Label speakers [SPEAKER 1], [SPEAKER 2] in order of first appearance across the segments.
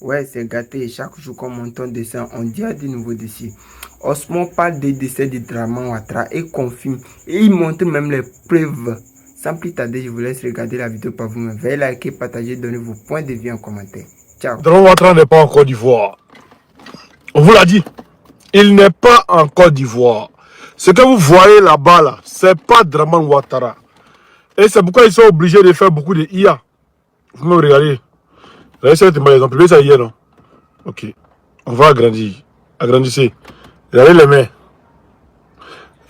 [SPEAKER 1] Ouais, c'est gâté. Chaque jour qu'on monte un dessin, on dit à des nouveaux dossiers. Osmo parle des décès de Draman Ouattara et confirme. Et il montre même les preuves. Sans plus tarder, je vous laisse regarder la vidéo par vous-même. Veuillez liker, partager, donner vos points de vue en commentaire. Ciao.
[SPEAKER 2] Draman Ouattara n'est pas en Côte d'Ivoire. On vous l'a dit. Il n'est pas en Côte d'Ivoire. Ce que vous voyez là-bas, là, c'est pas Draman Ouattara. Et c'est pourquoi ils sont obligés de faire beaucoup de IA. Vous me regardez. Regardez ça, ils ont publié ça hier, non? Ok. On va agrandir. Agrandissez. Regardez les mains.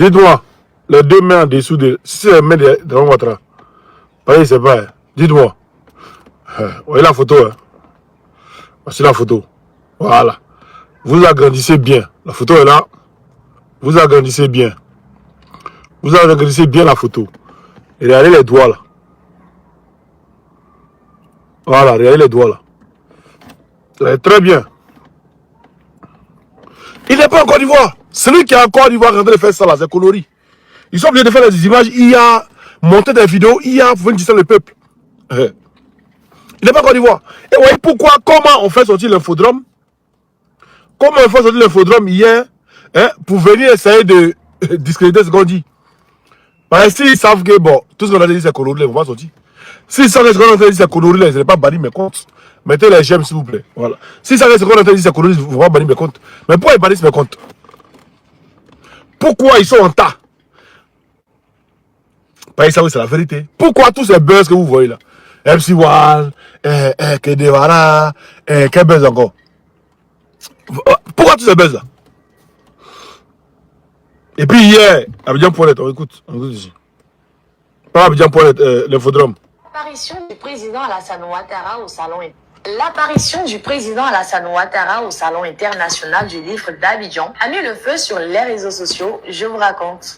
[SPEAKER 2] Dites-moi, les deux mains en dessous de... Si c'est les mains de Draman Ouattara. Pareil, c'est pas. Dites-moi. Vous voyez la photo, hein? Voici la photo. Voilà. Vous agrandissez bien. La photo est là. Vous agrandissez bien. Vous agrandissez bien la photo. Et regardez les doigts là. Voilà, regardez les doigts là. Regardez très bien. Il n'est pas en Côte d'Ivoire. Celui qui est en Côte d'Ivoire en train de faire ça là, c'est Colori. Ils sont obligés de faire des images IA, monter des vidéos IA pour venir distraire le peuple. Il n'est pas en Côte d'Ivoire. Et voyez pourquoi, comment on fait sortir l'infodrome? Comment on fait sortir l'infodrome hier, hein, pour venir essayer de discréditer ce qu'on dit. Parce que s'ils savent que bon, tout ce qu'on a dit c'est Colori, ils vont pas sortir. S'ils savent que ce qu'on a dit c'est Colori, ils ne vont pas bannir mes comptes. Mettez les j'aime s'il vous plaît. Voilà. S'ils savent que ce qu'on a dit c'est Colori, ils vont pas bannir mes comptes. Mais pourquoi ils bannissent mes comptes? Pourquoi ils sont en tas? Parce que c'est la vérité. Pourquoi tous ces buzz que vous voyez là? MC1, Kedevara, quel buzz encore? Pourquoi tous ces buzz là? Et puis hier, Abidjan.net, on écoute ici. Pas Abidjan.net, l'infodrome.
[SPEAKER 3] L'apparition du président Alassane Ouattara au salon L'apparition du président Alassane Ouattara au Salon international du livre d'Abidjan a mis le feu sur les réseaux sociaux, je vous raconte.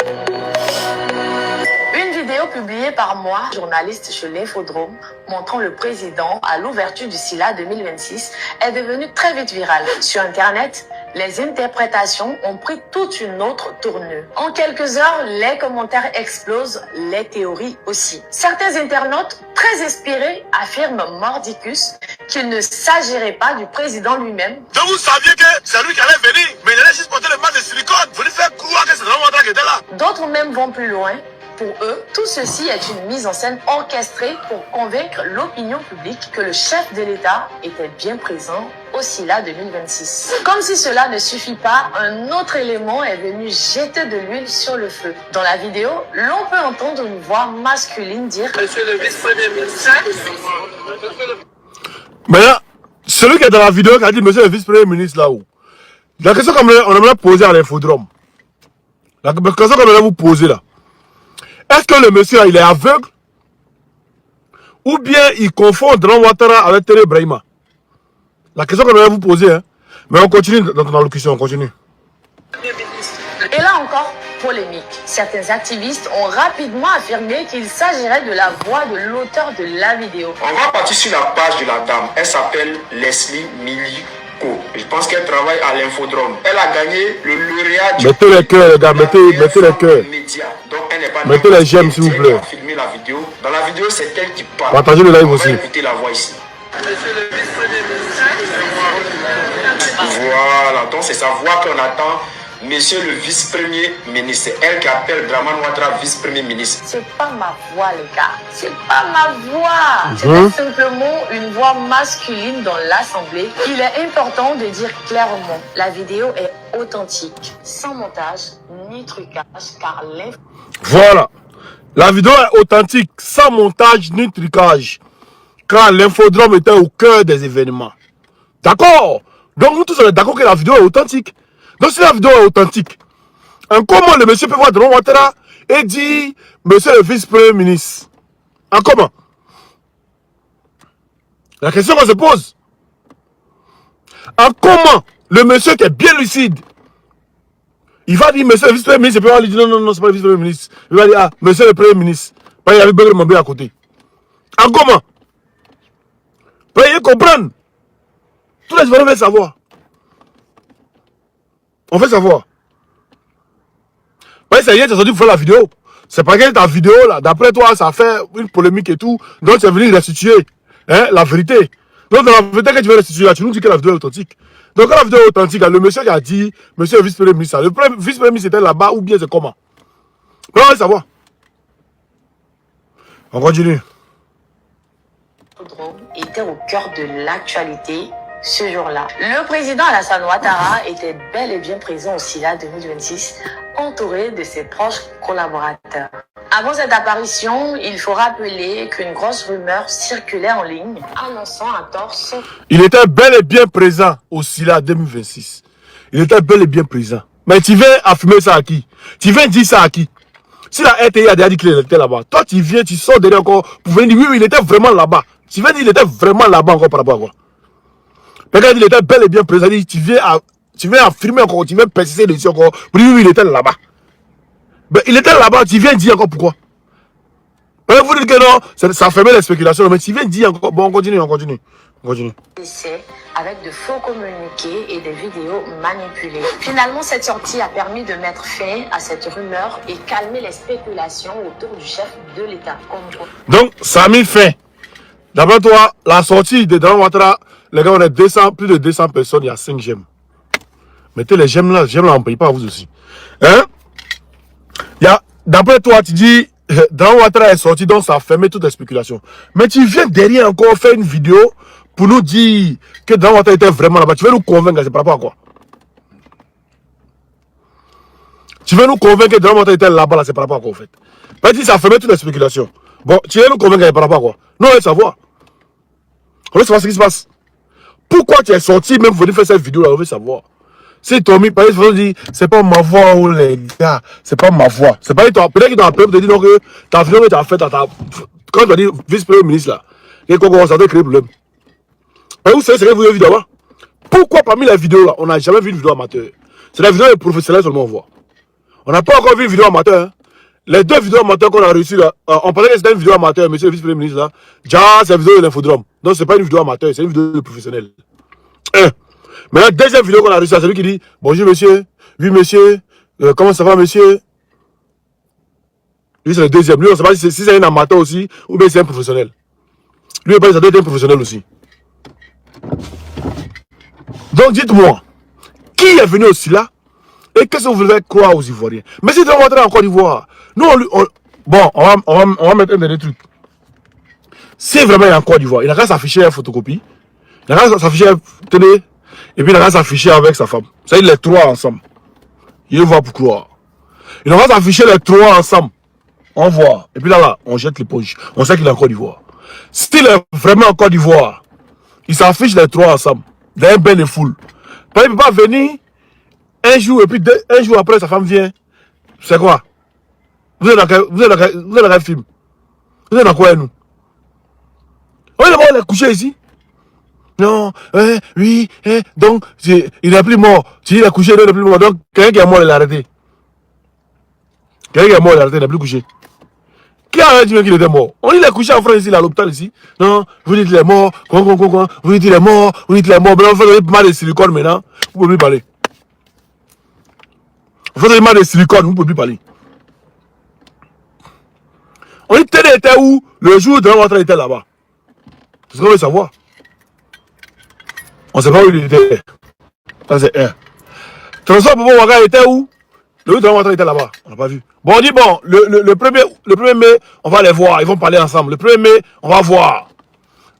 [SPEAKER 3] Une vidéo publiée par moi, journaliste chez l'Infodrome, montrant le président à l'ouverture du SILA 2026, est devenue très vite virale. Sur Internet, les interprétations ont pris toute une autre tournure. En quelques heures, les commentaires explosent, les théories aussi. Certains internautes, très inspirés, affirment mordicus qu'il ne s'agirait pas du président lui-même.
[SPEAKER 2] Donc vous saviez que c'est lui qui allait venir, mais il allait juste porter le masque de silicone. Vous lui faites croire que c'est Draman Ouattara qui était là.
[SPEAKER 3] D'autres même vont plus loin. Pour eux, tout ceci est une mise en scène orchestrée pour convaincre l'opinion publique que le chef de l'État était bien présent au SILA 2026. Comme si cela ne suffit pas, un autre élément est venu jeter de l'huile sur le feu. Dans la vidéo, l'on peut entendre une voix masculine dire « Monsieur le vice-premier ministre ».
[SPEAKER 2] Mais là, celui qui est dans la vidéo qui a dit monsieur le vice-premier ministre là-haut, la question qu'on aimerait poser à l'infodrome, la question qu'on aimerait vous poser là, est-ce que le monsieur là, il est aveugle? Ou bien il confond Draman Ouattara avec Tere Brahima? La question qu'on aimerait vous poser, hein. Mais on continue dans ton allocution, on continue.
[SPEAKER 3] Et là encore, polémique. Certains activistes ont rapidement affirmé qu'il s'agirait de la voix de l'auteur de la vidéo.
[SPEAKER 4] On va partir sur la page de la dame. Elle s'appelle Leslie Miliko. Je pense qu'elle travaille à l'Infodrome. Elle a gagné le lauréat du...
[SPEAKER 2] Mettez les cœurs, les gars, mettez les cœurs.
[SPEAKER 4] Donc elle n'est pas...
[SPEAKER 2] Mettez les j'aime, s'il vous plaît.
[SPEAKER 4] Elle a filmé la vidéo. Dans la vidéo, c'est elle qui parle.
[SPEAKER 2] Partagez le live aussi.
[SPEAKER 4] On va écouter la voix ici. Voilà, donc c'est sa voix qu'on attend. Monsieur le vice-premier ministre, c'est elle qui appelle Draman Ouattara vice-premier ministre.
[SPEAKER 3] C'est pas ma voix, les gars. C'est pas ma voix. C'était simplement une voix masculine dans l'Assemblée. Il est important de dire clairement, la vidéo est authentique, sans montage ni trucage, car l'info...
[SPEAKER 2] Voilà. La vidéo est authentique, sans montage ni trucage, car l'infodrome était au cœur des événements. D'accord? Donc nous tous on est d'accord que la vidéo est authentique. Donc si la vidéo est authentique, comment le monsieur peut voir Draman Ouattara et dire monsieur le vice-premier ministre? En comment? La question qu'on se pose. En comment le monsieur qui est bien lucide, il va dire monsieur le vice-premier ministre, il peut lui dire non, c'est pas le vice-premier ministre. Il va dire ah, monsieur le premier ministre. Parce qu'il y avait Begré Mambé à côté. En comment? Pour y comprendre. Tous les Ivoiriens veulent savoir. On veut savoir. Ouais, c'est hier, tu as sorti pour faire la vidéo. C'est pas que ta vidéo, là, d'après toi, ça fait une polémique et tout. Donc, tu es venu restituer, hein, la vérité. Donc, dans la vérité que tu veux restituer là, tu nous dis que la vidéo est authentique. Donc, quand la vidéo est authentique, le monsieur qui a dit, monsieur le vice-premier ministre, le vice-premier ministre était là-bas ou bien c'est comment? On va savoir. On continue.
[SPEAKER 3] Était au cœur de l'actualité ce jour-là. Le président Alassane Ouattara était bel et bien présent au SILA 2026, entouré de ses proches collaborateurs. Avant cette apparition, il faut rappeler qu'une grosse rumeur circulait en ligne, annonçant à tort son...
[SPEAKER 2] Il était bel et bien présent au SILA 2026. Il était bel et bien présent. Mais tu viens affirmer ça à qui? Tu viens dire ça à qui? Si la RTI a déjà dit qu'il était là-bas, toi tu viens, tu sors derrière encore pour venir dire oui, il était vraiment là-bas. Tu viens dire qu'il était vraiment là-bas encore par rapport à quoi? Quelqu'un dit qu'il était bel et bien présent, tu viens affirmer encore, tu viens persister dessus encore pour dire oui, il était là-bas. Mais il était là-bas, tu viens dire encore pourquoi? Vous dites que non, ça fermait les spéculations, mais tu viens dire encore. Bon, on continue.
[SPEAKER 3] Avec de faux communiqués et des vidéos manipulées. Finalement, cette sortie a permis de mettre fin à cette rumeur et calmer les spéculations autour du chef de l'État.
[SPEAKER 2] Donc, ça a mis fin. D'après toi, la sortie de Dramane Ouattara, les gars, on est plus de 200 personnes, il y a 5 gemmes. Mettez les gemmes là, on ne paye pas à vous aussi. Hein? D'après toi, tu dis, Dramane Ouattara est sorti, donc ça a fermé toutes les spéculations. Mais tu viens derrière encore faire une vidéo pour nous dire que Dramane Ouattara était vraiment là-bas. Tu veux nous convaincre, c'est par rapport à quoi? Tu veux nous convaincre que Dramane Ouattara était là-bas, c'est par rapport à quoi, en fait? Parce que ça a fermé toutes les spéculations. Bon, tu veux nous convaincre par rapport à quoi? Non, on veut savoir. On veut savoir ce qui se passe. Pourquoi tu es sorti même pour venir faire cette vidéo là? On veut savoir. Si Tommy, par exemple, dit, c'est pas ma voix, oh les gars, c'est pas ma voix. C'est pas peut-être qu'ils t'ont appelé pour te dire que ta vidéo que tu as faite, quand tu as dit vice-premier ministre là, et qu'on commence à créer problème. Mais vous savez ce que vous avez vu d'abord? Pourquoi parmi les vidéos là, on n'a jamais vu une vidéo amateur? C'est la vidéo des professionnels seulement on voit. On n'a pas encore vu une vidéo amateur. Hein? Les 2 vidéos amateurs qu'on a reçues là, on parlait que c'était une vidéo amateur, monsieur le vice-premier ministre là. Déjà, c'est la vidéo de l'infodrome. Donc c'est pas une vidéo amateur, c'est une vidéo de professionnel. Mais la deuxième vidéo qu'on a reçue, c'est celui qui dit bonjour monsieur, oui monsieur, comment ça va monsieur? Lui c'est le deuxième. Lui on ne sait pas si c'est un amateur aussi ou bien c'est un professionnel. Lui ça doit être un professionnel aussi. Donc dites-moi, qui est venu aussi là? Et qu'est-ce que vous voulez croire aux Ivoiriens? Mais si tu vas rentrer en Côte d'Ivoire, nous bon, on va mettre un dernier truc. Si vraiment il est en Côte d'Ivoire, il n'a qu'à s'afficher une photocopie, il n'a qu'à s'afficher tenez, et puis il n'a qu'à s'afficher avec sa femme. C'est les 3 ensemble. Il voit pour croire. Il n'a qu'à s'afficher les 3 ensemble. On voit. Et puis là, on jette l'éponge. On sait qu'il est en Côte d'Ivoire. S'il est vraiment en Côte d'Ivoire, il s'affiche les 3 ensemble. Dans un bain de foule. Il ne peut pas venir un jour et puis un jour après sa femme vient. C'est quoi? Vous êtes dans quel film? Vous êtes dans quoi nous? On est couché ici? Non, oui, donc il n'est plus mort. Si il est couché, il n'est plus mort. Donc quelqu'un qui est mort, il l'a arrêté. Quelqu'un qui est mort, il l'a arrêté, il n'est plus couché. Qui a dit qu'il était mort? On dit qu'il est couché en France ici, à l'hôpital ici. Non, vous dites qu'il est mort, vous dites qu'il est mort, vous dites qu'il est mort. Maintenant, vous faites mal de silicone maintenant, vous ne pouvez plus parler. Vous faites mal de silicone, vous ne pouvez plus parler. On dit tel était où le jour de notre était là-bas. C'est ce qu'on veut savoir. On ne sait pas où il était. Ça c'est un. Transfert Bobo Ouaga était où? Le jour de notre était là-bas. On n'a pas vu. Bon, on dit bon, le 1er mai, on va les voir. Ils vont parler ensemble. Le 1er mai, on va voir.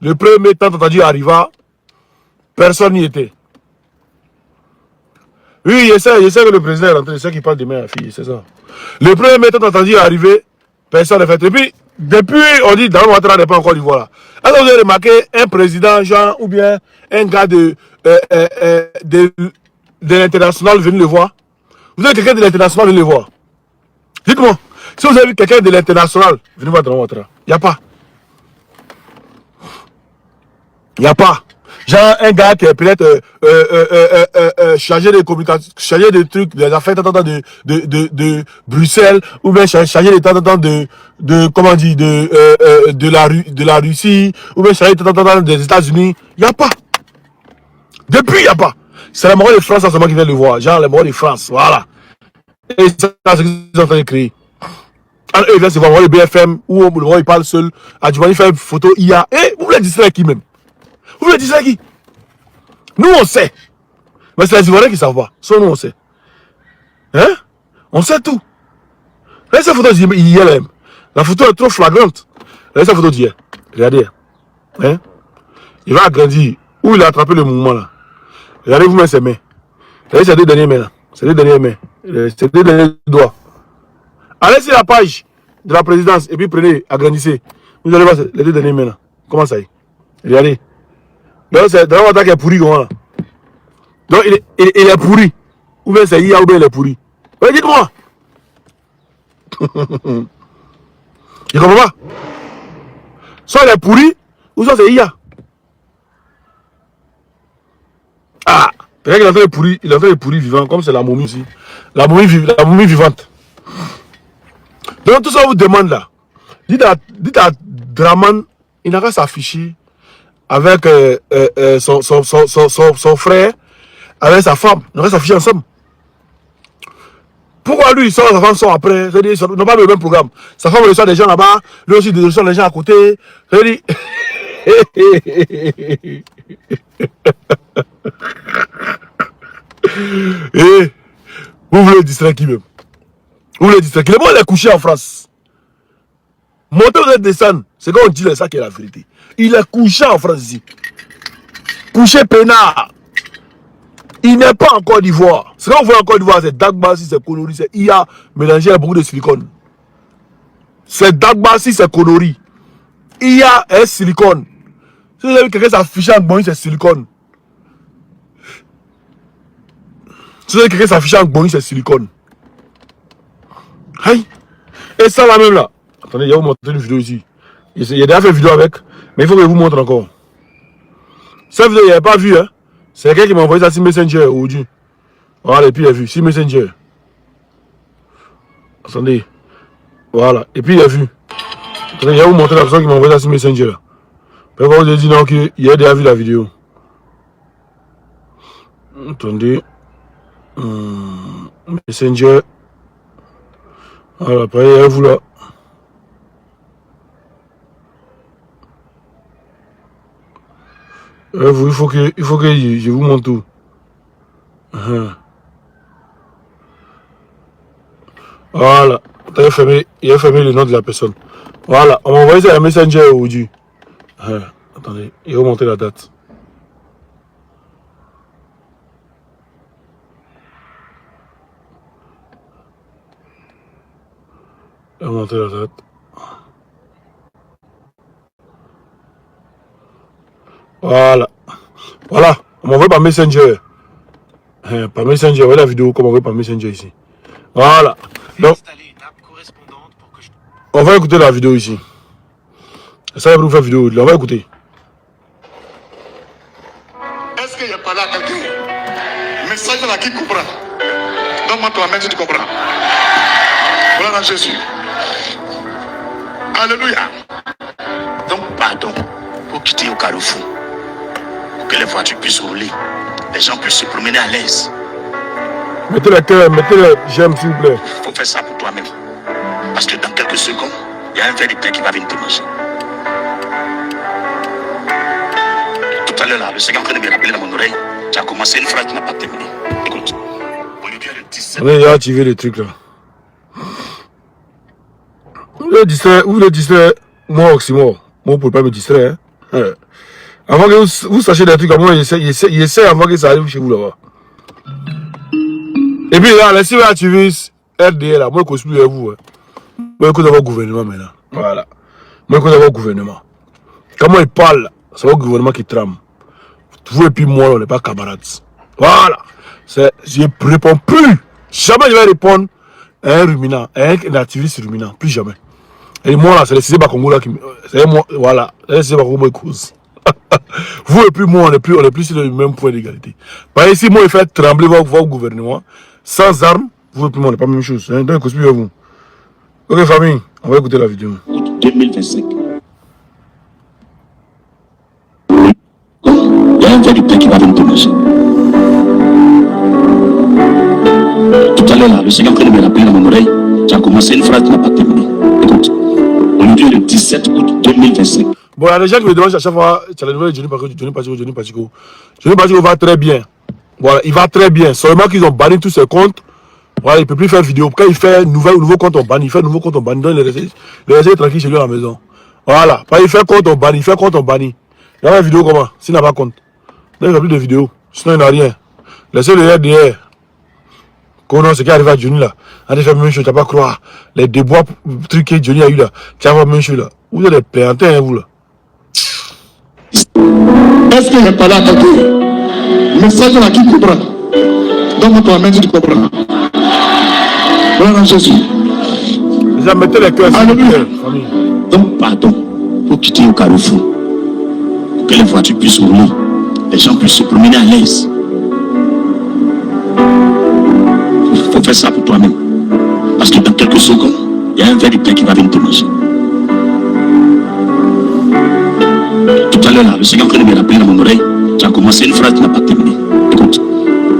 [SPEAKER 2] Le 1er mai, tant entendu arriva, personne n'y était. Oui, je sais que le président est rentré. Je sais qu'il parle de ma fille, c'est ça. Le 1er mai, tant entendu arriver, personne n'est fait. Et puis, depuis, on dit, Dramane Ouattara n'est pas encore du voilà. Est-ce que vous avez remarqué un président, genre, ou bien un gars de l'international venir le voir? Vous avez quelqu'un de l'international venir le voir? Dites-moi, si vous avez vu quelqu'un de l'international venir voir Dramane Ouattara, il n'y a pas. Il n'y a pas. Genre un gars qui est peut-être chargé de communication, chargé de trucs, des affaires de Bruxelles, ou bien chargé de comment dire, de la Russie, ou bien chargé des États-Unis. Il n'y a pas. Depuis, il n'y a pas. C'est la mort de France en ce moment qui vient le voir. Genre la mort de France, voilà. Et c'est ce qu'ils sont en train de créer. Alors, eux, ils viennent se voir le BFM, où il parle seul. Adjumani fait une photo IA. Et vous voulez distraire qui même? Vous voulez distraire qui? Nous, on sait. Mais c'est les Ivoiriens qui ne savent pas. Sauf nous, on sait. Hein? On sait tout. Regardez cette photo d'hier même. La photo est trop flagrante. Regardez cette photo d'hier. Regardez. Hein? Il va agrandir. Où il a attrapé le mouvement là. Regardez vous-même ses mains. Regardez ces deux dernières mains là. Ces deux dernières mains. Ces deux derniers doigts. Allez sur la page de la présidence et puis prenez, agrandissez. Vous allez voir les deux dernières mains là. Comment ça y est? Regardez. Donc c'est dans votre qui est pourri comment là. Donc il est pourri. Ou bien c'est IA ou bien il est pourri. Oui, dites-moi. Je comprends pas. Soit il est pourri, ou soit c'est IA. Ah, peut-être qu'il a fait le pourri vivant, comme c'est la momie aussi. La momie vivante. Donc tout ça vous demande là. Dites à Draman, il n'a qu'à s'afficher avec son frère, avec sa femme. Il n'a qu'à s'afficher ensemble. Pourquoi lui, il sort, sa femme sort après? C'est-à-dire, ils n'ont pas le même programme. Sa femme reçoit des gens là-bas, lui aussi, il reçoit des gens à côté. C'est-à-dire... Et vous voulez distraire qui même? Vous voulez distraire qui? Le bon, il est couché en France. Montez, vous êtes descendre. C'est quand on dit ça qui est la vérité. Il est couché en France ici. Couché peinard. Il n'est pas en Côte d'Ivoire. Ce qu'on voit en Côte d'Ivoire, c'est Dagba, si c'est Conori, c'est IA mélangé avec beaucoup de silicone. C'est Dagba, si c'est Conori. IA est silicone. Si vous avez vu quelqu'un s'afficher en Gboni, c'est silicone. Si vous avez quelqu'un s'afficher en Gboni, c'est silicone. Aïe. Et ça là même là. Attendez, il y a vous montrer une vidéo ici. Il y a déjà fait une vidéo avec, mais il faut que je vous montre encore. Cette vidéo, il n'y avait pas vu, hein. C'est quelqu'un qui m'a envoyé ça sur Messenger aujourd'hui. Voilà, et puis il a vu, sur Messenger. Attendez. Voilà, et puis il a vu. Attendez, il va vous montrer la personne qui m'a envoyé ça sur Messenger. Pourquoi vous avez dit non qu'il a déjà vu la vidéo. Attendez. Messenger. Voilà, après, il y a vous là. Il faut que je vous montre tout. Voilà. Il a fermé le nom de la personne. Voilà. On m'a envoyé ça à Messenger aujourd'hui. Attendez. Il va vous montrer la date. Il va vous montrer la date. Voilà. Voilà. On m'envoie par Messenger. Par Messenger. Voyez la vidéo qu'on m'envoie par Messenger ici. Voilà. Donc, on va écouter la vidéo ici. Ça va vous faire vidéo. On va écouter.
[SPEAKER 5] Est-ce qu'il y a parlé à quelqu'un? Message là qui comprend. Donne-moi toi-même si tu comprends. Voilà dans Jésus. Alléluia. Donc, pardon pour quitter au carrefour. Pour que les voitures puissent rouler. Les gens puissent se promener à l'aise.
[SPEAKER 2] Mettez le cœur, mettez le j'aime s'il vous plaît.
[SPEAKER 5] Il faut faire ça pour toi-même. Parce que dans quelques secondes, il y a un verre de terre qui va venir te manger. Tout à l'heure, là, le Seigneur est en train de me rappeler dans mon oreille. Tu as commencé une phrase qui n'a pas terminé. Écoute. On est bien le 17.
[SPEAKER 2] Allez, il a activé le truc là. Vous le distraire, moi Oxymore. Moi, vous ne pouvez pas me distraire. Hein. Avant que vous sachiez des trucs à moi, il essaie avant que ça arrive chez vous là-bas. Et puis là, laissez-moi activer RDL là. Moi, je ne suis plus avec vous. Hein. Moi, je suis dans votre gouvernement maintenant. Voilà. Moi, je suis dans votre gouvernement. Comment il parle, c'est votre gouvernement qui trame. Vous et puis moi, on n'est pas camarades. Voilà. Je ne réponds plus. Jamais je vais répondre à un ruminant, à un activiste ruminant. Plus jamais. Et moi là, c'est le Cissé Bakongo là qui me. C'est moi, voilà. C'est le Cissé Bakongo qui cause. Vous et puis moi, on est plus sur le même point d'égalité. Par ici, moi, il fait trembler votre gouvernement. Sans armes, vous et puis moi, on n'est pas la même chose. Hein? Donc, je vous. Ok, famille, on va écouter la vidéo.
[SPEAKER 5] 2025. Il y a un verre de terre qui va venir te manger. Tout à l'heure, là, le Seigneur est en train de me rappeler dans mon oreille. Tu as commencé une phrase qui n'a pas terminé. Écoute, aujourd'hui est le 17 août 2025.
[SPEAKER 2] Bon, il y a des gens qui me demandent à chaque fois, tu as la nouvelle de Johnny Pacheco. Johnny Pacheco va très bien. Voilà, il va très bien. Seulement qu'ils ont banni tous ses comptes. Voilà, il ne peut plus faire vidéo. Quand il fait nouveau compte, on banni. Il fait nouveau compte, on banni. Donc, il est tranquille chez lui à la maison. Voilà. Quand il fait compte, on banni. Il fait compte, on banni. Il y a une vidéo comment? S'il n'a pas compte. Donc, il n'a plus de vidéo. Sinon, il n'a rien. Laissez-le derrière. Comment ce qui arrive à Johnny là? On a fait la même chose, tu n'as pas croire. Les débois trucs que Johnny a eu là. Tu as fait la même chose là. Vous êtes des péantins, hein, vous là.
[SPEAKER 6] Est-ce qu'il n'est pas là à côté? Le message là qui comprend. Donc, toi-même, tu comprends. Voilà Jésus.
[SPEAKER 2] Déjà, mettez les cœurs sur le cœur, famille.
[SPEAKER 5] Donc, pardon, pour quitter au carrefour, pour que les voitures puissent rouler, les gens puissent se promener à l'aise. Il faut faire ça pour toi-même. Parce que dans quelques secondes, il y a un verre de pain qui va venir te manger. Tout à l'heure, là, le Seigneur est en train de me rappeler dans mon oreille, tu as commencé une phrase qui n'a pas terminé. Écoute,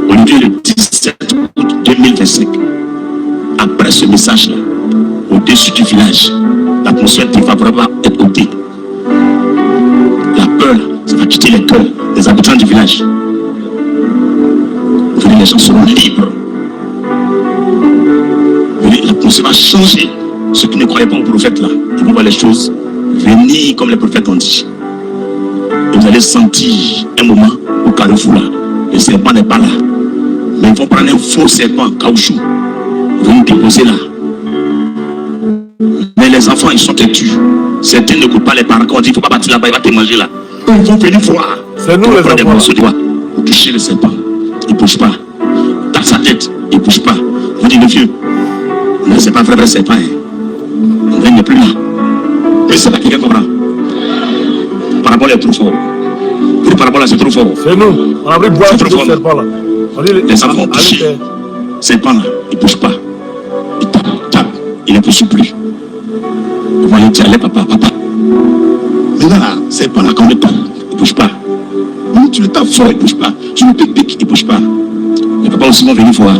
[SPEAKER 5] aujourd'hui, le 17 août 2025, après ce message-là, au-dessus du village, l'atmosphère va vraiment être ôtée. La peur, là, ça va quitter les cœurs des habitants du village. Les gens seront libres. L'atmosphère va changer. Ceux qui ne croyaient pas au prophète là, ils vont voir les choses venir comme les prophètes ont dit. Et vous allez sentir un moment au carrefour là. Le serpent n'est pas là. Mais ils vont prendre un faux serpent en caoutchouc. Ils vont nous déposer là. Mais les enfants, ils sont têtus. Certains ne coupent pas les parents. Quand on dit, il ne faut pas partir là-bas, il va te manger là. Ils vont venir voir.
[SPEAKER 2] C'est nous les enfants.
[SPEAKER 5] Vous touchez le serpent. Il ne bouge pas. Tape sa tête. Il ne bouge pas. Vous dites, le vieux. Non, c'est pas vrai serpent. Il n'est plus là. Mais c'est pas quelqu'un comprend. Parabole est trop fort. Pour parabole, c'est trop fort.
[SPEAKER 2] C'est nous. On a pris boire le serpent là.
[SPEAKER 5] Les enfants ont touché. Serpent là, il ne bouge pas. Il tape. Il ne pousse plus. Vous voyez, tu allais, papa. Mais là, serpent là, quand on le tape, il ne bouge pas. Tu le tapes fort, il ne bouge pas. Tu le piques, il ne bouge pas. Les papas aussi vont venir voir.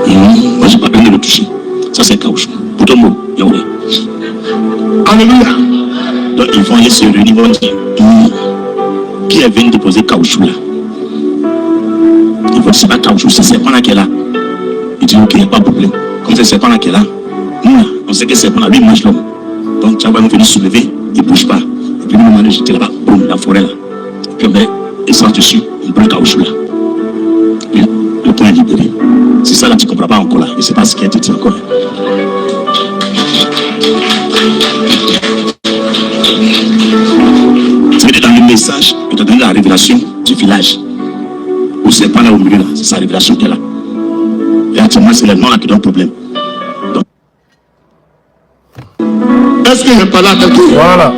[SPEAKER 5] Moi, je n'ai pas besoin de le toucher. Ça, c'est caoutchouc. Pour ton mot, Yahweh. Alléluia. Donc, ils vont aller se réunir. Ils vont dire, qui est venu déposer caoutchouc là? Ils vont dire, c'est pas caoutchouc, c'est serpent là qui est là. Ils disent, ok, il n'y a pas de problème. Comme c'est serpent là qui est là, nous, là, on sait que serpent là, lui, mange l'homme. Donc, tu vas venir soulever, il ne bouge pas. Et puis, nous, on va jeter là-bas, boum, la forêt là. Puis, on met essence dessus, on prend le caoutchouc là. Puis, le point est libéré. C'est ça là, tu ne comprends pas encore là. Je ne sais pas ce qui a été dit encore. C'est dans le message que tu as donné la révélation du village. Où c'est pas là au milieu là, c'est sa révélation qui est là. Et actuellement, c'est les noms là qui donnent problème. Donc...
[SPEAKER 6] Est-ce qu'il n'est pas là quelqu'un?
[SPEAKER 2] Voilà.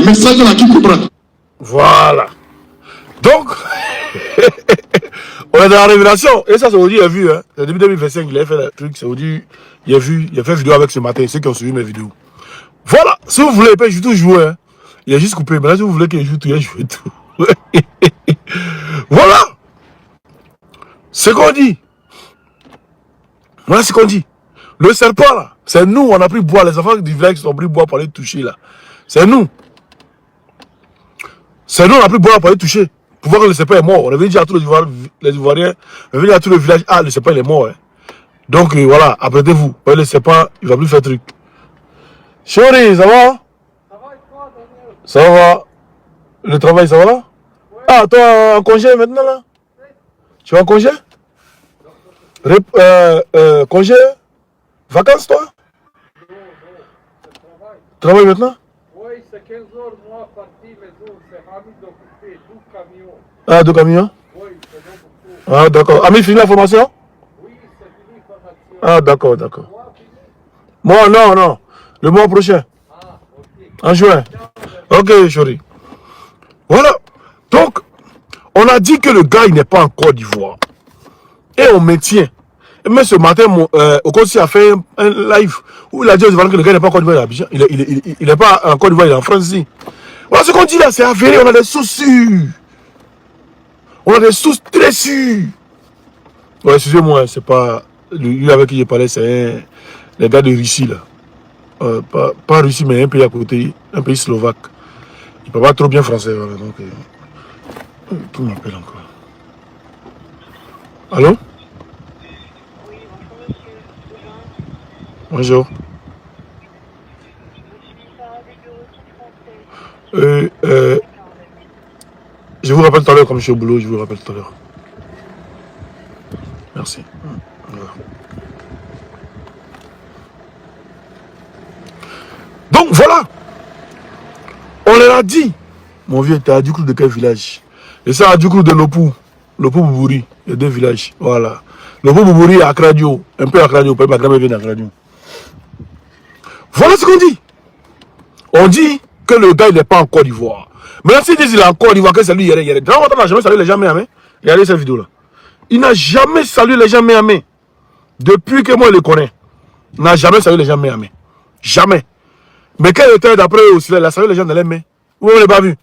[SPEAKER 6] Message là qui comprend.
[SPEAKER 2] Voilà. Donc, on est dans la révélation. Et ça, c'est aujourd'hui, il a vu. Hein. Depuis 2025, il a fait le truc. C'est aujourd'hui, il a vu. Il a fait une vidéo avec ce matin. Ceux qui ont suivi mes vidéos. Voilà. Si vous voulez, il peut tout jouer. Hein. Il a juste coupé. Mais là, si vous voulez qu'il joue tout, il a joué tout. Voilà. C'est qu'on dit. Voilà ce qu'on dit. Le serpent, là, c'est nous. On a pris bois. Les enfants du village qui ont pris bois pour aller toucher, là. C'est nous. C'est nous, on a pris bois pour aller toucher. Pour voir que le serpent est mort. On avait dit à tous les Ivoiriens, on avait dit à tout le village, ah, le serpent il est mort. Hein. Donc voilà, apprêtez-vous. Le serpent, il va plus faire truc. Chérie, ça va? Ça va et toi, Daniel? Ça va. Le travail, ça va? Ouais. Ah, toi en congé maintenant là? Oui. Tu es en congé? Congé? Vacances toi? Non, c'est travail. Travail maintenant?
[SPEAKER 7] Oui, c'est 15 heures, moi, parti maison, c'est Hamid occupé, 12 camions.
[SPEAKER 2] Ah, 2 camions?
[SPEAKER 7] Oui, c'est beaucoup.
[SPEAKER 2] Ah, d'accord. Ami, fini la formation?
[SPEAKER 7] Oui, c'est fini la formation.
[SPEAKER 2] Ah, d'accord, d'accord. Moi, non. Le mois prochain.
[SPEAKER 7] Ah, ok.
[SPEAKER 2] En juin. Ok, chérie. Voilà. Donc, on a dit que le gars, il n'est pas en Côte d'Ivoire. Et on maintient. Et même ce matin, Okosi a fait un live où il a dit aux Ivoiriens que le gars n'est pas en Côte d'Ivoire, il n'est pas en Côte d'Ivoire, il est en France ici. Voilà ce qu'on dit là, c'est avéré, on a des sources sûres. On a des sources très sûres. Ouais, excusez-moi, c'est pas lui avec qui j'ai parlé, c'est les gars de Russie là. pas Russie, mais un pays à côté, un pays slovaque. Il ne parle pas trop bien français. Voilà, donc, qui m'appelle encore? Allô? Bonjour. Je vous rappelle tout à l'heure, comme je suis au boulot, je vous rappelle tout à l'heure. Merci. Voilà. Donc voilà, on leur a dit, mon vieux, t'es à Djoukoulou de quel village? Et ça à Djoukoulou de Lopou, Lopou Boubouri, il y a 2 villages, voilà. Lopou Boubouri à Akradio, un peu à Akradio, peut-être ma grand-mère vient d'Akradio. Voilà ce qu'on dit. On dit que le gars il n'est pas en Côte d'Ivoire. Maintenant s'il dit qu'il est en Côte d'Ivoire, que c'est lui, il y a Grand Ouattara n'a jamais salué les gens main à main. Regardez cette vidéo là. Il n'a jamais salué les gens main à main. Depuis que moi je le connais, il n'a jamais salué les gens main à main. Jamais. Mais quand il était d'après aussi, il a salué les gens dans les mains. Vous n'avez pas vu?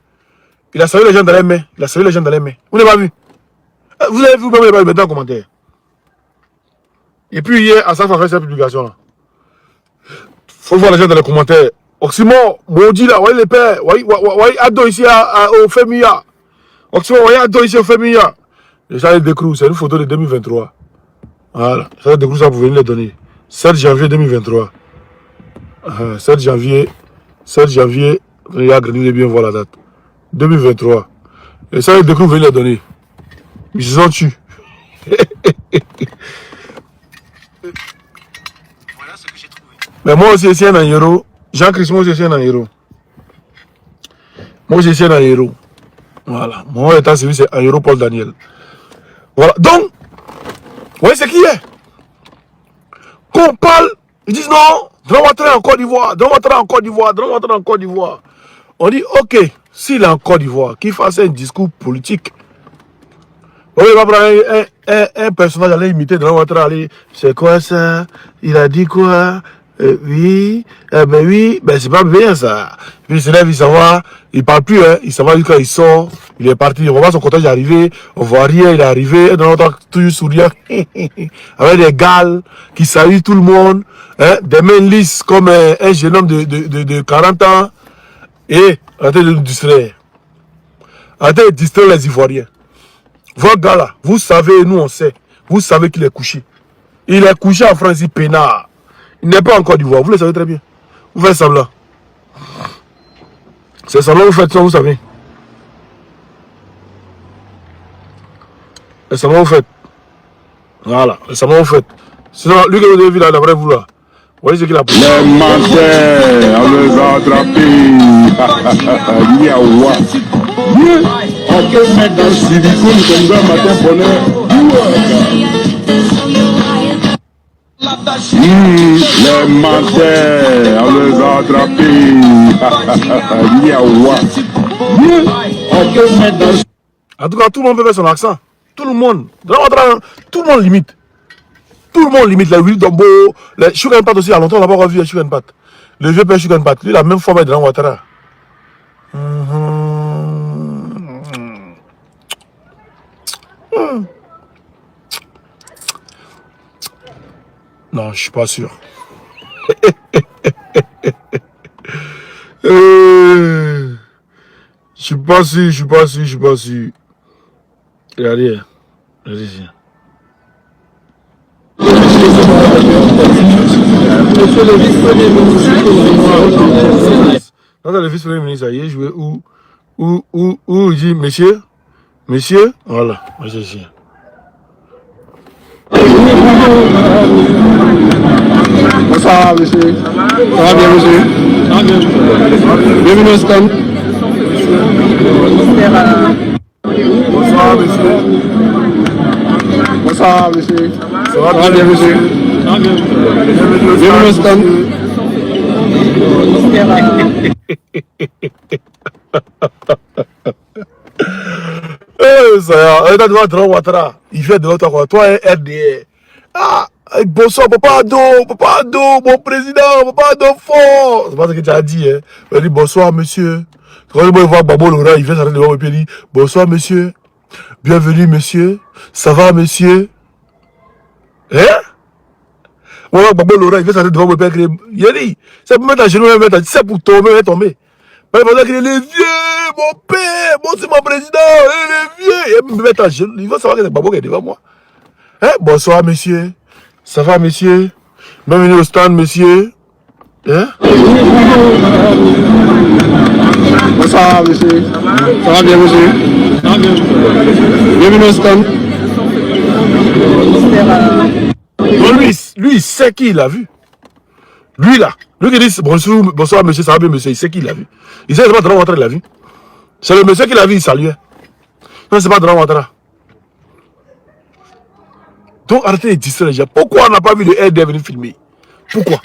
[SPEAKER 2] Il a salué les gens dans les mains. Il a salué les gens dans les mains. Vous n'avez pas vu? Vous avez vu, vous n'avez pas vu en commentaire. Et puis hier, à chaque fois, cette publication là. Faut voir les gens dans les commentaires. Oxymore, maudit là, voyez les pères. Voyez Ado ici au Femia. Oxymore, voyez Ado ici au Femia. Le Charles Decrou, c'est une photo de 2023. Voilà. Charles Decrou, ça vous venez le donner. 7 janvier 2023. 7 janvier, regarde, vous allez bien voir la date. 2023. Et ça, les deux coups, vous venez les donner. Ils se sont tués.
[SPEAKER 8] Voilà ce que j'ai trouvé.
[SPEAKER 2] Mais moi aussi, c'est un héros. Jean-Christ, moi aussi, c'est un héros. Moi aussi, c'est un héros. Voilà. Mon état civil, c'est un héros Paul Daniel. Voilà. Donc, vous voyez ce qui est. Quand on parle, ils disent non. Grand Ouattara en Côte d'Ivoire, Grand Ouattara en Côte d'Ivoire, Grand Ouattara en Côte d'Ivoire. On dit, ok, s'il est en Côte d'Ivoire, qu'il fasse un discours politique. On va prendre un personnage, aller imiter Grand Ouattara, aller, c'est quoi ça? Il a dit quoi? Oui, ben c'est pas bien ça. Puis il se lève, il s'en va, il parle plus, hein, il s'en va quand il sort, il est parti, on voit son cortège arriver, on voit rien, il est arrivé, dans notre toujours souriant, avec des gales qui saluent tout le monde, hein, des mains lisses comme un jeune homme de 40 ans, et arrêtez de nous distraire. Arrêtez de distraire les Ivoiriens. Votre gars là, vous savez, nous on sait, vous savez qu'il est couché. Il est couché en France, il peinard. Il n'est pas en Côte d'Ivoire, vous le savez très bien. Vous faites semblant. C'est semblant, vous faites ça, vous savez. C'est semblant, vous faites. Voilà, c'est semblant, vous faites. Sinon, lui que vous avez vu là, d'après vous là, vous voyez ce qu'il a pris.
[SPEAKER 6] Les mantins, on les a attrapés. Yawa. On peut mettre dans le silicone comme ça, matin, bonheur. Les mantins, on les a attrapés. Yawa. On peut mettre dans le...
[SPEAKER 2] En tout cas, tout le monde peut faire son accent. Tout le monde. Tout le monde limite. Tout le monde limite. Les Willy Dombo, les Sugar Pat aussi, à longtemps, on n'a pas encore vu les Sugar Pat. Le vieux père Sugar Pat, lui, la même forme de Grand Ouattara. Non, je suis pas sûr. Je suis pas sûr. Regardez. Regardez ici. Dans le vice-premier ministre, il est joué où il dit monsieur, voilà, moi j'ai ici.
[SPEAKER 6] Bonsoir, monsieur. Ça va bien, monsieur? Ça va bien. Bienvenue au stand.
[SPEAKER 2] Bonsoir, monsieur.
[SPEAKER 6] Bonsoir, monsieur.
[SPEAKER 2] Ça va bien, monsieur?
[SPEAKER 6] Ça va bien. Bienvenue au stand.
[SPEAKER 2] Ça y est, Grand Ouattara, il fait de l'autre quoi. Toi, un RDR. Ah, bonsoir, Papa Ado, mon président, Papa Ado fort. C'est pas ce que tu as dit, hein. Il dit bonsoir, monsieur. Quand il voit Babo Laurent, il fait s'arrêter devant et puis il dit bonsoir, monsieur. Bienvenue, monsieur. Ça va, monsieur? Hein? On va pas Laurent, il fait ça devant mon père. Il a dit, c'est pour mettre à genoux, c'est pour tomber, il va tomber. Mais il va dire, les vieux, mon père, moi c'est mon président, les vieux. Il va me mettre à genoux, il va savoir que c'est Babo qui est devant moi. Hein? Bonsoir, monsieur. Ça va, monsieur? Bienvenue au stand, monsieur. Hein?
[SPEAKER 6] Bonsoir, monsieur. Ça va bien, monsieur? Ça va bien. Bienvenue au stand.
[SPEAKER 2] Donc lui, il sait qui il a vu. Lui là, lui qui dit bonsoir monsieur, ça va bien monsieur, il sait qui il a vu. Il sait que c'est pas Dramane Ouattara, il a vu. C'est le monsieur qui l'a vu, il saluait. Non, c'est pas Dramane Ouattara. Donc arrêtez de distraire les gens. Pourquoi on n'a pas vu le RD venir filmer? Pourquoi?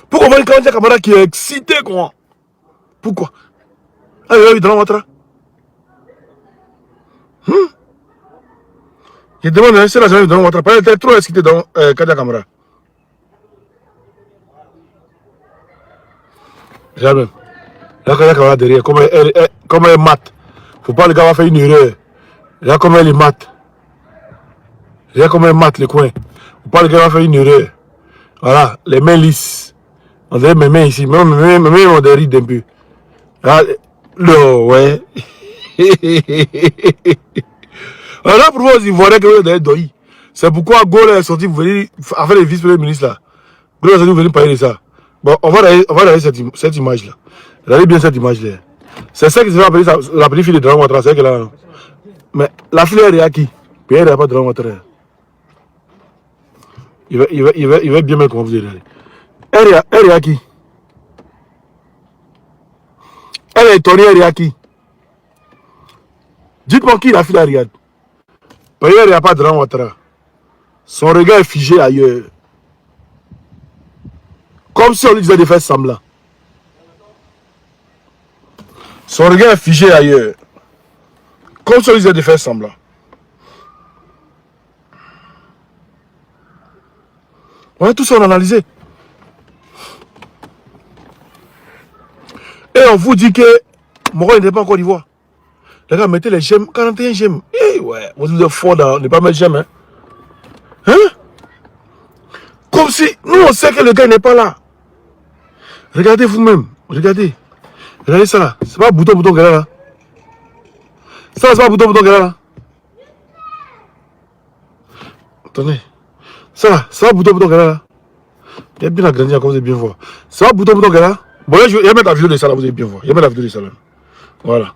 [SPEAKER 2] Pourquoi on va dire quand il y a un camarade qui est excité quoi? Pourquoi? Ah, il a vu Dramane Ouattara. Je demande si la jamais vu Dramane Ouattara. Parce qu'il était trop excité dans Kadia Camara. Jamais. Là, Kadia Camara derrière, comme elle mate. Faut pas le gars va faire une erreur. Là, comme elle est mate. Là, comme elle mate le coin. Faut pas le gars va faire une erreur. Voilà, les mains lisses. On dirait mes mains ici. Mes mains ont des rides un peu. Là, ouais. Alors là, pour vous, vous voyez que vous avez doyi. C'est pourquoi Gaulle est sorti pour venir faire les vice-premiers ministres là. Gaulle est sorti pour venir parler de ça. Bon, on va regarder cette image là. Regardez bien cette image là. C'est ça qui se fait appeler la petite fille de Dramane Ouattara. C'est que là. Mais la fille elle est à qui? Puis elle n'est pas Dramane Ouattara. Il va bien mettre comment vous allez. Elle est à qui? Elle est étonnée, elle est à qui? Dites-moi qui la fille là regarde. Parce qu'elle n'est pas Dramane Ouattara. Son regard est figé ailleurs. Comme si on lui disait de faire semblant. Son regard est figé ailleurs. Comme si on lui disait de faire semblant. On a tout ça analysé. Et on vous dit que Moro n'est pas en Côte d'Ivoire. Les gars, mettez les gemmes, 41 gemmes. Eh ouais, vous êtes fort dans ne pas mettre gemmes. Hein? Hein? Comme si nous on sait que le gars n'est pas là. Regardez vous-même. Regardez. Regardez ça là. C'est pas bouton qu'elle a là. Ça, c'est pas bouton qu'elle a là. Attendez. Ça là, c'est pas bouton qu'elle a là. Il y a bien agrandi, comme vous allez bien voir. C'est pas bouton qu'elle a. Bon, là, je vais mettre la vidéo de ça là, vous allez bien voir. Je vais mettre la vidéo de ça là. Voilà.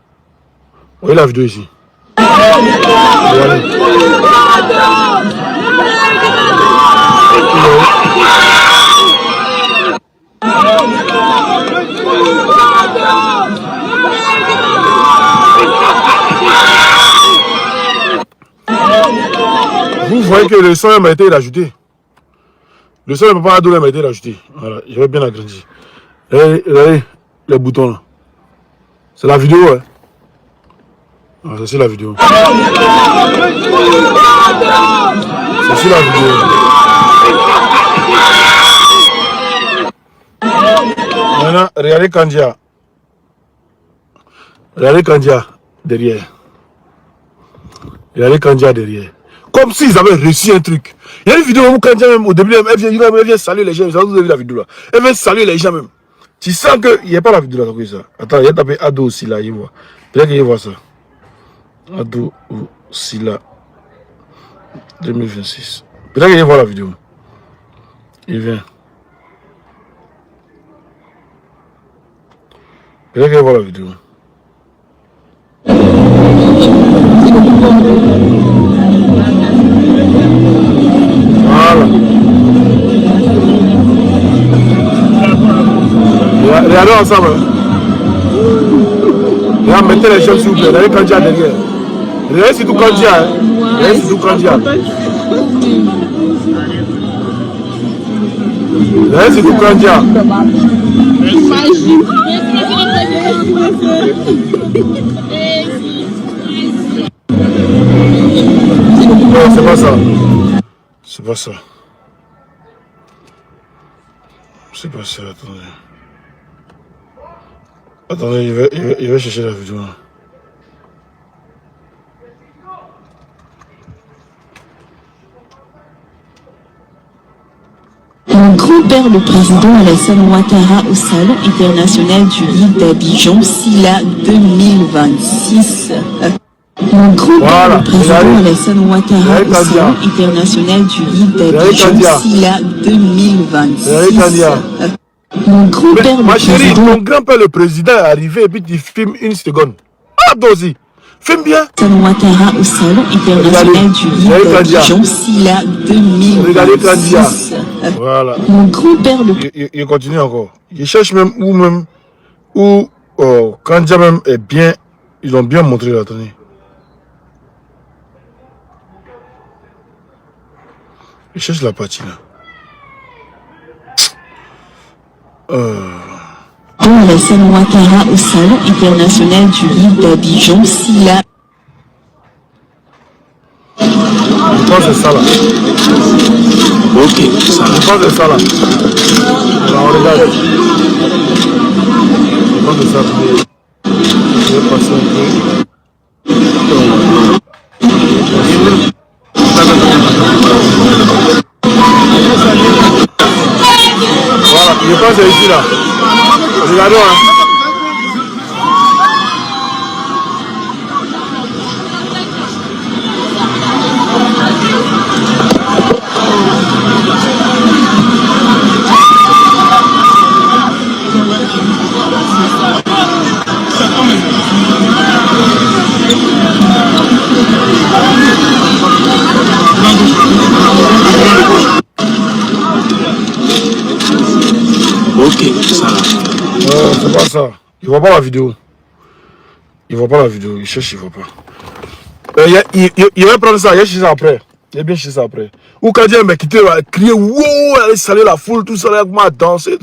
[SPEAKER 2] Vous voyez la vidéo ici. Regardez. Vous voyez que le sang a été rajouté. Le sang de Papa Adou a été rajouté. Voilà, je vais bien agrandir. Regardez les boutons là. C'est la vidéo, hein. Ah, c'est la vidéo. C'est la vidéo. Maintenant, regardez Kandia. Regardez Kandia derrière. Regardez Kandia derrière. Comme s'ils avaient reçu un truc. Il y a une vidéo où Kandia même au début, elle vient saluer les gens. Vous avez vu la vidéo là. Elle vient saluer les gens même. Tu sens qu'il n'y a pas la vidéo là comme ça. Attends, il y a tapé Ado aussi là, il voit. Peut-être qu'il voit ça. Ado Silla 2026. Peut-être qu'il voit la vidéo. Il vient. Peut-être qu'il voit la vidéo. Voilà. Regardez ensemble. Là, mettez les choses s'il vous plaît. Regardez Kandia derrière. Regardez surtout Kandia. Hein. Regardez surtout Kandia. Regardez surtout Kandia. Non, c'est pas ça. C'est pas ça. C'est pas ça, attendez. Attendez, il va chercher la vidéo.
[SPEAKER 9] Mon grand-père, le président Alassane Ouattara, au Salon international du livre d'Abidjan, SILA 2026. Mon grand-père, le président Alassane Ouattara, au Salon international du livre d'Abidjan, SILA 2026. Mon grand-père,
[SPEAKER 2] Ma chérie, ton grand-père, le président, est arrivé et puis tu filmes une seconde. Ah, Dosi, filme bien.
[SPEAKER 9] Alassane Ouattara, au Salon international du livre d'Abidjan, SILA 2026.
[SPEAKER 2] Voilà.
[SPEAKER 9] Mon grand-père, le...
[SPEAKER 2] Il continue encore. Il cherche même où Kandia même est bien. Ils ont bien montré la tenue. Il cherche la partie là.
[SPEAKER 9] Alassane Ouattara au Salon international du livre d'Abidjan, SILA.
[SPEAKER 2] Je pense que c'est ça là.
[SPEAKER 5] Ok, ça
[SPEAKER 2] Je pense que c'est ça là. Alors on regarde. Je pense que c'est ça. Je vais passer un peu. Voilà, je pense que c'est ici là. Regardons hein.
[SPEAKER 5] Ok, ça là.
[SPEAKER 2] C'est pas ça. Il voit pas la vidéo. Il voit pas la vidéo. Il cherche, il voit pas. Il va prendre ça. Il va chercher ça après. Il va bien chercher ça après. Ou quand il y a un mec qui te va crier, wow, aller saluer la foule, tout ça, là, comment danser.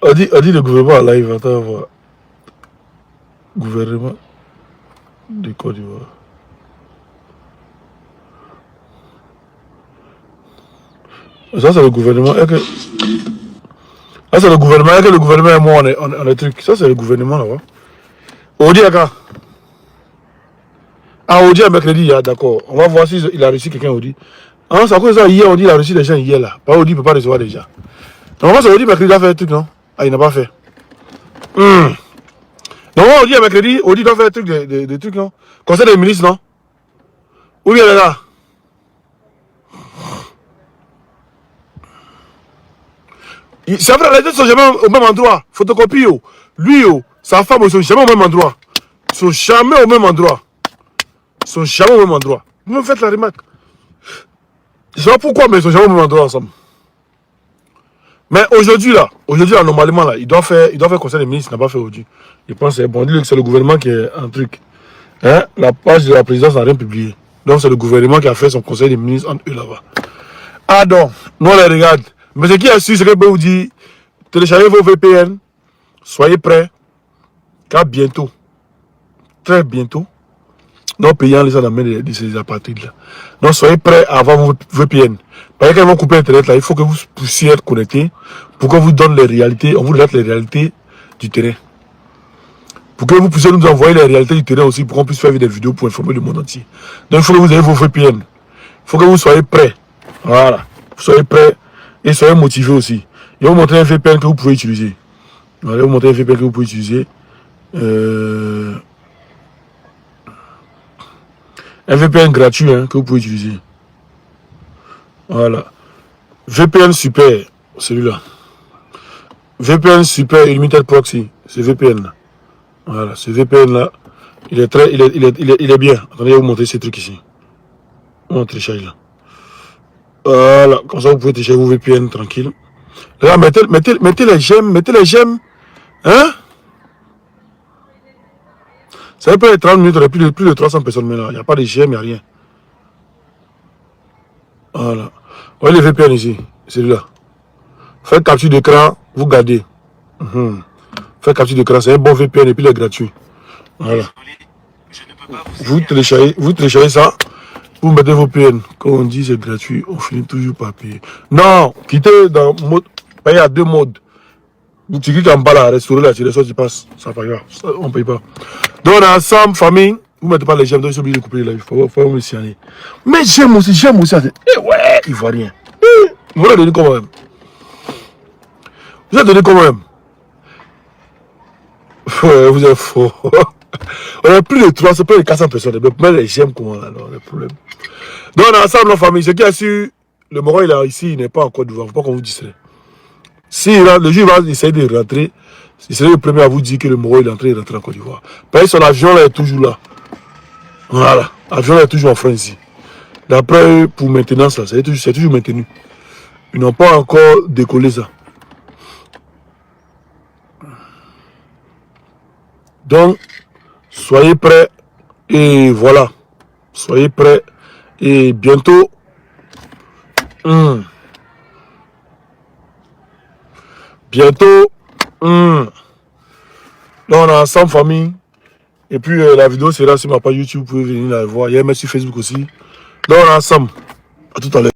[SPEAKER 2] On dit le gouvernement en live. Attends, voir. Gouvernement de Côte d'Ivoire. Ça, c'est le gouvernement. Ça, c'est le gouvernement. Et que le gouvernement et moi, on est truc. Ça, c'est le gouvernement là-bas. Audi, d'accord. Ah, Audi, mercredi, d'accord. On va voir s'il a reçu quelqu'un, Audi. Ah, c'est à cause de ça, hier, on dit qu'il a reçu des gens hier là. Pas Audi, il ne peut pas recevoir des gens. Normalement, c'est Audi, mercredi, il a fait un truc, non? Ah, il n'a pas fait. Normalement, Audi, mercredi, Audi doit faire un truc, des trucs, non? Conseil des ministres, non? Où bien là? C'est vrai, les deux sont jamais au même endroit. Photocopie, lui, sa femme, ils sont jamais au même endroit. Ils sont jamais au même endroit. Ils sont jamais au même endroit. Vous me faites la remarque. Je ne sais pas pourquoi, mais ils sont jamais au même endroit ensemble. Mais aujourd'hui, là, normalement, là, il doit faire conseil des ministres, il n'a pas fait aujourd'hui. Je pense que c'est bon. Dis-le que c'est le gouvernement qui est un truc. Hein? La page de la présidence n'a rien publié. Donc, c'est le gouvernement qui a fait son conseil des ministres entre eux là-bas. Ah, donc, nous, on les regarde. Mais ce qui est sûr, c'est que je peux vous dire, téléchargez vos VPN, soyez prêts, car bientôt, très bientôt, nos payants les ont amenés de ces apatrides là. Donc soyez prêts à avoir vos VPN. Parce qu'ils vont couper Internet là, il faut que vous puissiez être connectés pour qu'on vous donne les réalités, on vous donne les réalités du terrain. Pour que vous puissiez nous envoyer les réalités du terrain aussi, pour qu'on puisse faire des vidéos pour informer le monde entier. Donc il faut que vous ayez vos VPN. Il faut que vous soyez prêts. Voilà. Vous soyez prêts. Et soyez motivés aussi. Je vais vous montrer un VPN que vous pouvez utiliser. Je vais vous montrer un VPN que vous pouvez utiliser. Un VPN gratuit hein, que vous pouvez utiliser. Voilà. VPN super, celui-là. VPN super Unlimited Proxy. C'est VPN là. Voilà, ce VPN là. Il est bien. Attendez, je vais vous montrer ces trucs ici. On télécharge là. Voilà, comme ça vous pouvez télécharger vos VPN tranquille. Là, mettez les j'aime, hein? Ça peut être 30 minutes, il y a plus de 300 personnes, mais là, il n'y a pas de j'aime, il n'y a rien. Voilà. Vous voyez les VPN ici, celui-là. Faites capture d'écran, vous gardez. Faites capture d'écran, c'est un bon VPN et puis il est gratuit. Voilà. Vous téléchargez ça. Vous mettez vos PN, quand on dit c'est gratuit, on finit toujours par payer. Non, quittez dans mode, il y a deux modes. Tu cliques en bas là, restaurer là, tu reçois, tu passes, ça pas grave, on ne paye pas. Donc on est ensemble, famille, Vous ne mettez pas les j'aime, donc ils sont obligés de couper les lives. Il faut me signaler. Mais j'aime aussi. Eh ouais, Ivoirien. Vous l'avez donné comment même. Vous avez donné comment même. Ouais, vous êtes faux. On a plus de 300, pas de 400 personnes. Mais les j'aime comment alors, le problème. Donc on est ensemble en famille. Ce qui a su, le Moro il est ici, il n'est pas en Côte d'Ivoire. Il ne faut pas qu'on vous distrait. Si le jour il va essayer de rentrer, il serait le premier à vous dire que le Moro il est en train de rentrer en Côte d'Ivoire. Parce que son avion là est toujours là. Voilà. L'avion là est toujours en France ici. D'après eux, pour maintenance, c'est toujours maintenu. Ils n'ont pas encore décollé ça. Donc, soyez prêts. Et voilà. Soyez prêts. Et bientôt. Bientôt. Là, on est ensemble, famille. Et puis, la vidéo sera sur ma page YouTube. Vous pouvez venir la voir. Il y a même sur Facebook aussi. Là, on est ensemble. À tout à l'heure.